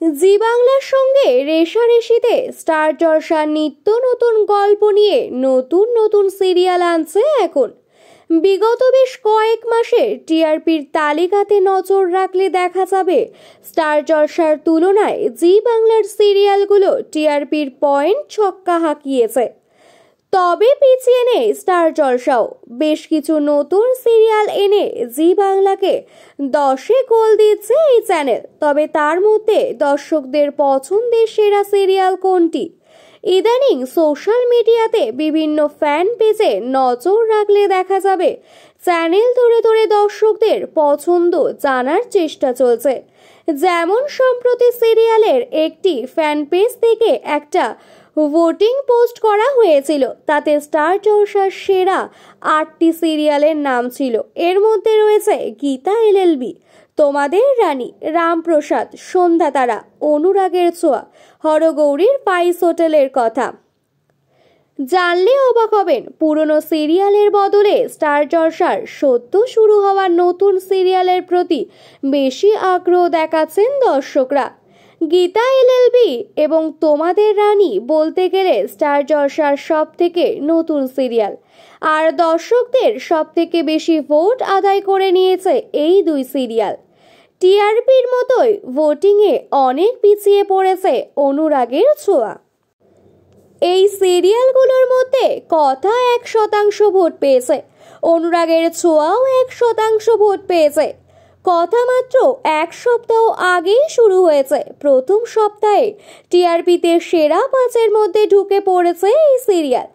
জি বাংলার সঙ্গে রেষারেষিতে স্টার জলসার নিত্য নতুন গল্প নিয়ে নতুন নতুন সিরিয়াল আনছে এখন। বিগত বেশ কয়েক মাসে টিআরপির তালিকাতে নজর রাখলে দেখা যাবে স্টার জলসার তুলনায় জি বাংলার সিরিয়ালগুলো টিআরপির পয়েন্ট ছক্কা হাঁকিয়েছে। তবে পিছিয়ে নেই স্টার জলসাও। বেশ কিছু নতুন সিরিয়াল এনে জি বাংলাকে 10-এ গোল দিচ্ছে এই চ্যানেল। তবে তার মধ্যে দর্শকদের পছন্দের সেরা সিরিয়াল কোনটি? ইদানিং সোশ্যাল মিডিয়াতে বিভিন্ন ফ্যান পেজে নজর রাখলে দেখা যাবে চ্যানেল ধরে ধরে দর্শকদের পছন্দ জানার চেষ্টা চলছে। যেমন সম্প্রতি সিরিয়ালের একটি ফ্যান পেজ থেকে একটা ভোটিং পোস্ট করা হয়েছিল। তাতে স্টার জলসার সেরা 8টি সিরিয়ালের নাম ছিল। এর মধ্যে রয়েছে গীতা এলএলবি, তোমাদের রানী, রামপ্রসাদ, সন্ধ্যা তারা, অনুরাগের ছোঁয়া, হরগৌরীর পাইস হোটেলের কথা। জানলে অবাক হবেন, পুরনো সিরিয়ালের বদলে স্টার জলসার সদ্য শুরু হওয়া নতুন সিরিয়ালের প্রতি বেশি আগ্রহ দেখাচ্ছেন দর্শকরা। গীতা এলএলবি এবং তোমাদের রানী বলতে গেলে স্টার জলসার সব থেকে নতুন সিরিয়াল, আর দর্শকদের সব থেকে বেশি ভোট আদায় করে নিয়েছে এই দুই সিরিয়াল। টিআরপির মতোই ভোটিংয়ে অনেক পিছিয়ে পড়েছে অনুরাগের ছোঁয়া। এই সিরিয়ালগুলোর মধ্যে কথা 1% ভোট পেয়েছে, অনুরাগের ছোঁয়াও 1% ভোট পেয়েছে। কথা মাত্র 1 সপ্তাহ আগেই শুরু হয়েছে। প্রথম সপ্তাহে টিআরপিতে সেরা 5-এর মধ্যে ঢুকে পড়েছে এই সিরিয়াল।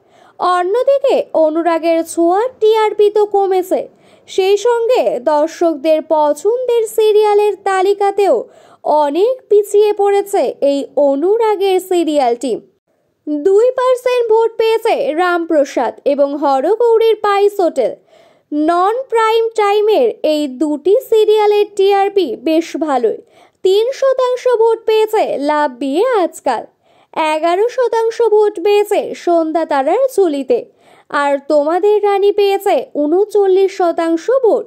অন্যদিকে অনুরাগের ছোঁয়ার টিআরপি তো কমেছে, সেই সঙ্গে দর্শকদের পছন্দের সিরিয়ালের তালিকাতেও অনেক পিছিয়ে পড়েছে এই অনুরাগের সিরিয়ালটি। 2% ভোট পেয়েছে রামপ্রসাদ এবং হরগৌরীর পাইস হোটেল। নন প্রাইম টাইমের এই দুটি সিরিয়ালের টিআরপি বেশ ভালোই। 3% ভোট পেয়েছে লাভ বিয়ে আজকাল, 11% ভোট পেয়েছে সন্ধ্যা তারার ঝুলিতে, আর তোমাদের রানী পেয়েছে 39% ভোট।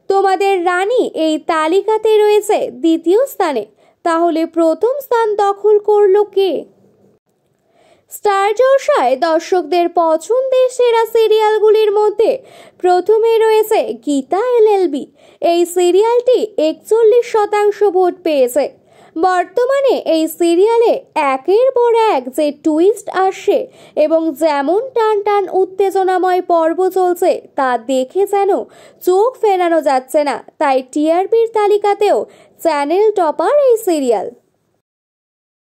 তোমাদের রানী এই তালিকাতে রয়েছে দ্বিতীয় স্থানে। তাহলে প্রথম স্থান দখল করলো কে? স্টার জলসায় দর্শকদের পছন্দের সেরা সিরিয়ালগুলির মধ্যে প্রথমে রয়েছে গীতা এলএলবি। এই সিরিয়ালটি 41% ভোট পেয়েছে। বর্তমানে এই সিরিয়ালে একের পর এক যে টুইস্ট আসছে এবং যেমন টান টান উত্তেজনাময় পর্ব চলছে তা দেখে যেন চোখ ফেরানো যাচ্ছে না। তাই টিআরপির তালিকাতেও চ্যানেল টপার এই সিরিয়াল।